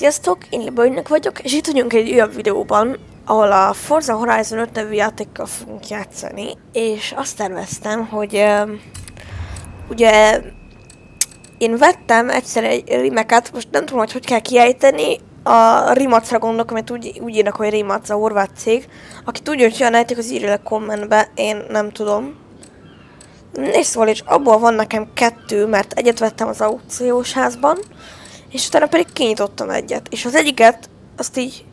Sziasztok, én Libajnak vagyok, és itt vagyunk egy újabb videóban, ahol a Forza Horizon 5 nevű játékkal fogunk játszani, és azt terveztem, hogy ugye én vettem egyszer egy rimeket, most nem tudom, hogy kell kiejteni, a Rimacra gondolok, amit úgy írnak, hogy Rimac, a horvát cég. Aki tudja, hogy olyan ejtik, az írja le kommentbe, én nem tudom. És szóval, és abból van nekem 2, mert egyet vettem az aukciós házban, és utána pedig kinyitottam egyet. És az egyiket, azt így...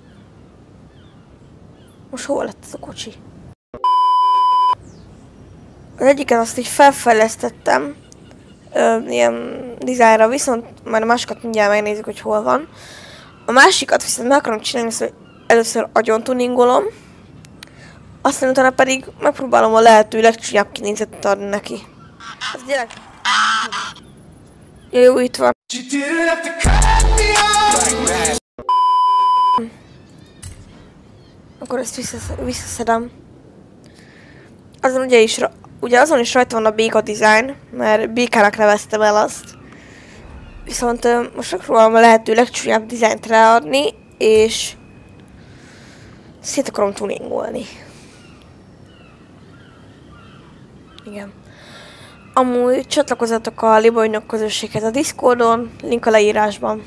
Most hol lett ez a kocsi? Az egyiket azt így felfejlesztettem, ilyen dizájnra, viszont már a másikat mindjárt megnézzük, hogy hol van. A másikat viszont meg akarom csinálni, hogy először agyon tuningolom, aztán utána pedig megpróbálom a lehető legcsúnyább kinézetet adni neki. Ez gyerek! Jó, itt van. Akkor ezt visszaszedem. Azon ugye azon is rajta van a béka design, mert békának neveztem el azt. Viszont most megpróbálom a lehető legcsúnyább dizájnt ráadni, és szét akarom tuningolni. Igen. Amúgy csatlakozzatok a Libajnok közösséghez a Discordon, link a leírásban.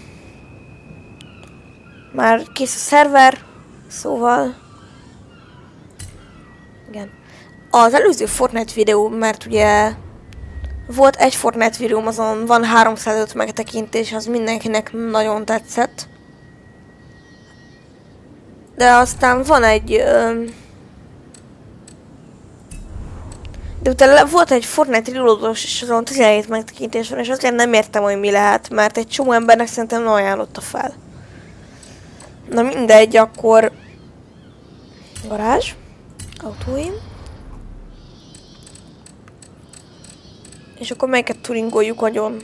Már kész a szerver, szóval... Igen. Az előző Fortnite videó, mert ugye... Volt egy Fortnite videóm, azon van 305 megtekintés, az mindenkinek nagyon tetszett. De aztán van egy... De utána volt egy Fortnite reloados, és azon 17 megtekintés van, és azért nem értem, hogy mi lehet, mert egy csomó embernek szerintem nem ajánlotta fel. Na mindegy, akkor... Garázs. Autóim. És akkor melyiket tuningoljuk agyon?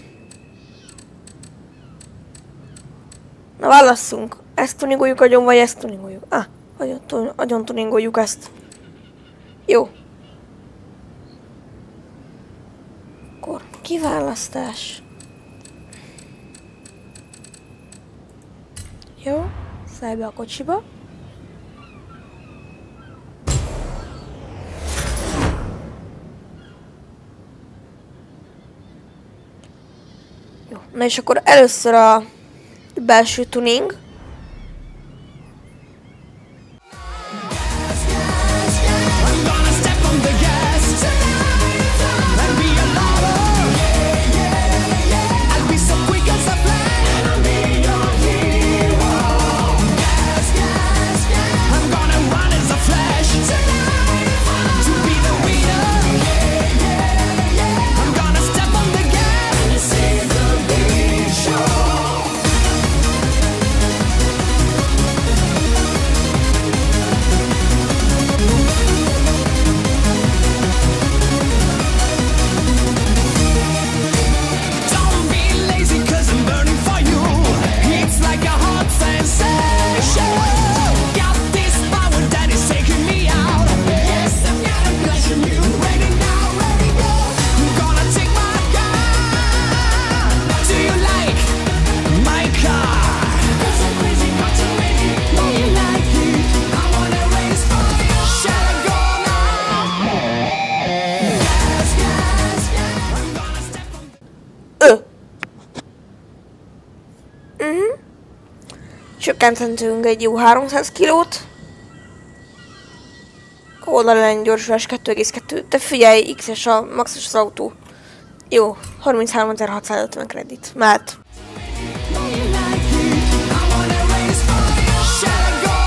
Na válasszunk. Ezt tuningoljuk agyon, vagy ezt tuningoljuk? Agyon tuningoljuk ezt. Jó. Akkor kiválasztás. Jó. Szállj be a kocsiba. Jó. Na és akkor először a belső tuning. Csökkenthetünk egy jó 300 kilót. Oldalán gyorsulás 2,2. De figyelj, X-es a maxos az autó. Jó, 33.650 kredit. Mehet. Save the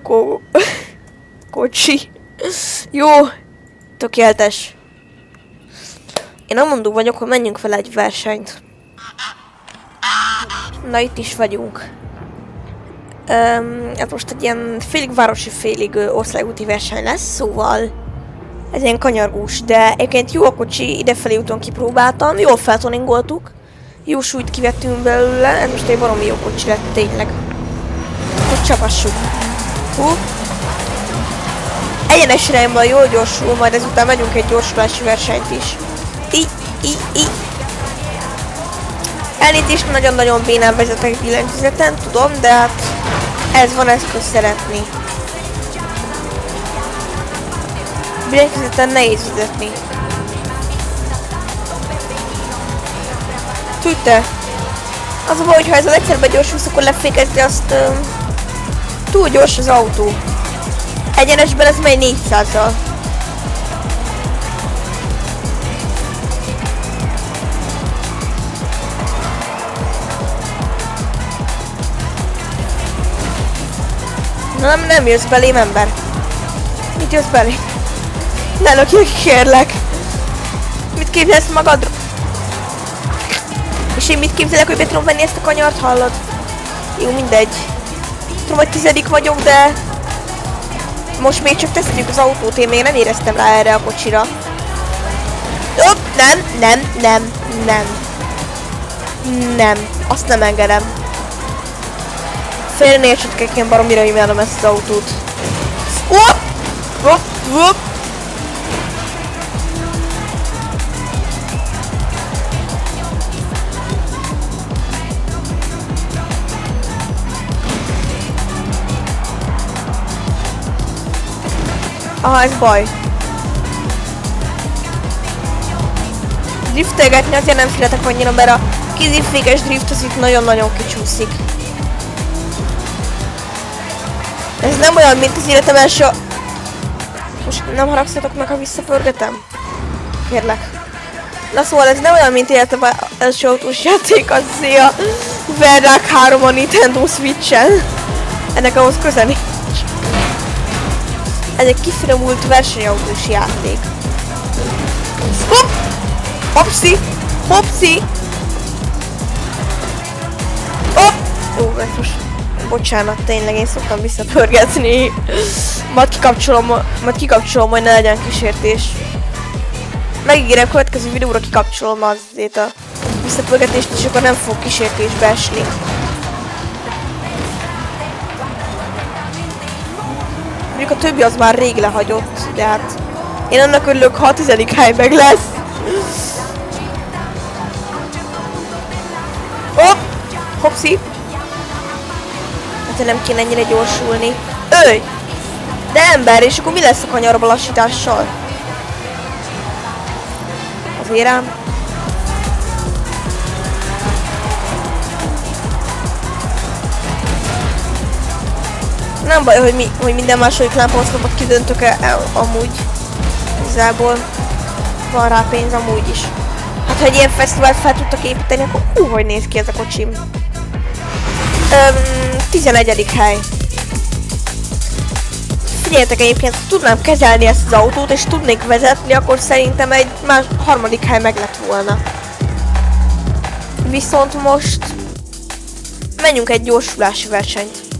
Akkor... kocsi. Jó. Tökéletes. Én amondó vagyok, hogy menjünk fel egy versenyt. Na, itt is vagyunk. Ez most egy ilyen félig városi, félig országúti verseny lesz, szóval ez ilyen kanyargós, de egyébként jó a kocsi, idefelé úton kipróbáltam, jól feltoningoltuk, jó súlyt kivettünk belőle, ez most egy baromi jó kocsi lett, tényleg. Hogy csapassuk. Egyenes irányban jól gyorsul, majd ezután megyünk egy gyorsulási versenyt is. Elnézést, nagyon-nagyon bénán vezetek billentyűzeten, tudom, de hát ez van, ezt kell szeretni. Billentyűzeten nehéz vezetni. Tudte? Az a baj, hogyha ez az egyszerben gyorsulsz, akkor lefékezni azt... túl gyors az autó. Egyenesben ez megy 400-al. Nem jössz belém, ember. Mit jössz belém? Ne lökjél, kérlek. Mit képzelsz magadról? És én mit képzelek, hogy be tudom venni ezt a kanyart, hallod? Jó, mindegy. Tudom, hogy 10. vagyok, de... most még csak teszteljük az autót, én még nem éreztem rá erre a kocsira. Hopp, nem. Azt nem engedem. Félre ne értsetek, én baromira imádom ezt az autót. Hopp. Aha, ez baj. Driftelgetni azért nem szeretek annyira, mert a kézifékes drift az itt nagyon-nagyon kicsúszik. Ez nem olyan, mint az életem első... Most nem haragszatok meg, ha visszapörgetem? Kérlek. Na szóval ez nem olyan, mint életem első autós játék, az a Verrák 3 a Nintendo Switch-en. Ennek ahhoz köze nincs. Ez egy kifinomult versenyautós játék. Hopp! Hopszi! Hopp! Ó, most... bocsánat, tényleg én szoktam visszapörgetni. Majd kikapcsolom, hogy ne legyen kísértés. Megígérem, következő videóra kikapcsolom azért a visszapörgetést, és akkor nem fog kísértésbe esni. Mondjuk a többi az már rég lehagyott, de hát én annak örülök, ha a 10. hely meg lesz. Hopp! Hopszi! Hát nem kéne ennyire gyorsulni. Öj! De ember, és akkor mi lesz a kanyarba lassítással? Azért ám. Nem baj, hogy minden második lámpaoszlopot kidöntök el amúgy. Igazából van rá pénz amúgy is. Hát ha egy ilyen fesztivált fel tudtak építeni, akkor hogy néz ki ez a kocsim? 11. hely. Figyeljetek, egyébként, ha tudnám kezelni ezt az autót, és tudnék vezetni, akkor szerintem egy más 3. hely meg lett volna. Viszont most menjünk egy gyorsulási versenyt.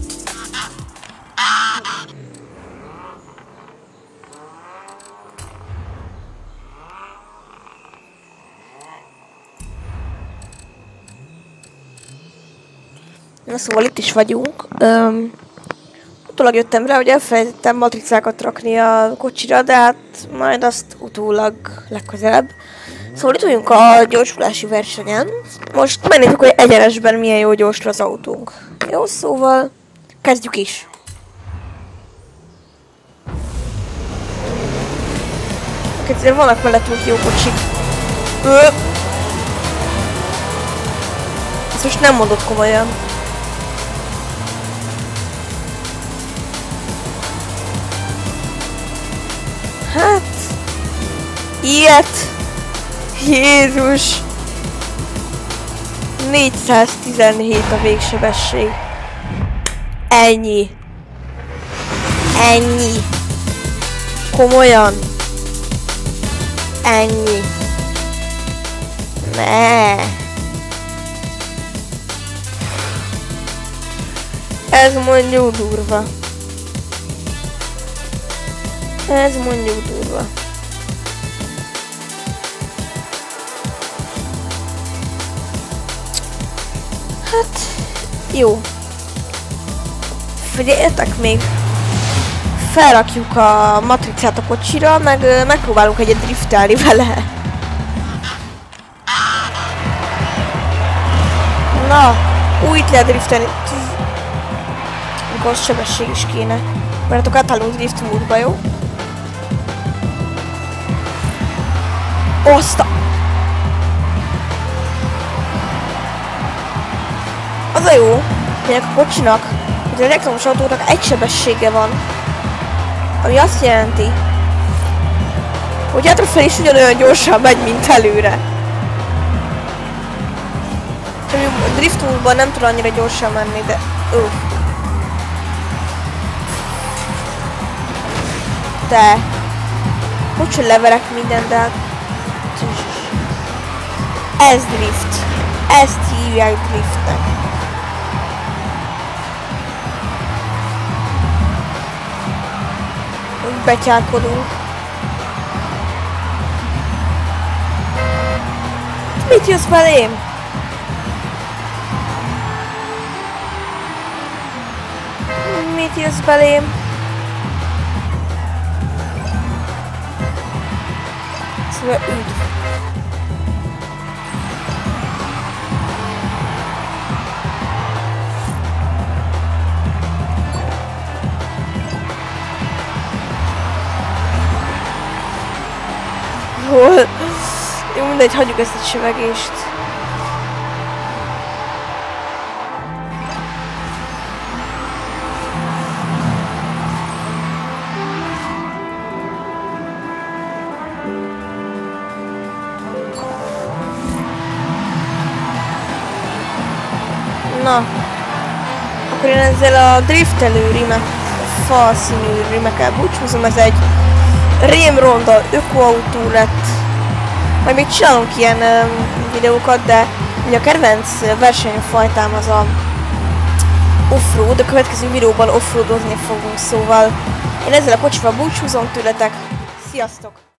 Na szóval itt is vagyunk. Utólag jöttem rá, hogy elfelejtettem matricákat rakni a kocsira, de hát majd azt utólag legközelebb. Szóval itt vagyunk a gyorsulási versenyen. Most megnézzük, hogy egyenesben milyen jó gyorsul az autónk. Jó, szóval kezdjük is. Egyszerűen vannak mellettünk jó kocsik. Ezt most nem mondod komolyan. Hát... ilyet! Jézus! 417 a végsebesség. Ennyi. Ennyi. Komolyan. Ennyi. Ne. Ez mondjuk durva. Ez mondjuk durva. Hát, jó. Figyeljetek még. Felrakjuk a matricát a kocsira, meg megpróbálunk egyet driftelni vele. Na, úgy lehet driftelni. Akkor sebesség is kéne. Mert akkor átállunk drift módba, jó? Oszta! Az a jó, hogy a kocsinak, hogy az elektromos autónak egy sebessége van. Ami azt jelenti, hogy hátrafelé is ugyanolyan gyorsan megy, mint előre. A drift módban nem tud annyira gyorsan menni, de... De... Hogy leverek minden, de... Ez drift. Ezt hívják driftnek. Betyárkodunk. Mit jössz belém? Mit jössz belém? Szóval üdv. Jó, mindegy, hagyjuk ezt a csevegést. Na, akkor én ezzel a driftelő rime, a fal színű rimekkel búcsúzom, ez egy rémronda ökoautó lett. Majd még csinálunk ilyen videókat, de ugye a kedvenc versenyfajtám az a offroad, a következő videóban offroadozni fogunk, szóval én ezzel a kocsival búcsúzom tőletek. Sziasztok!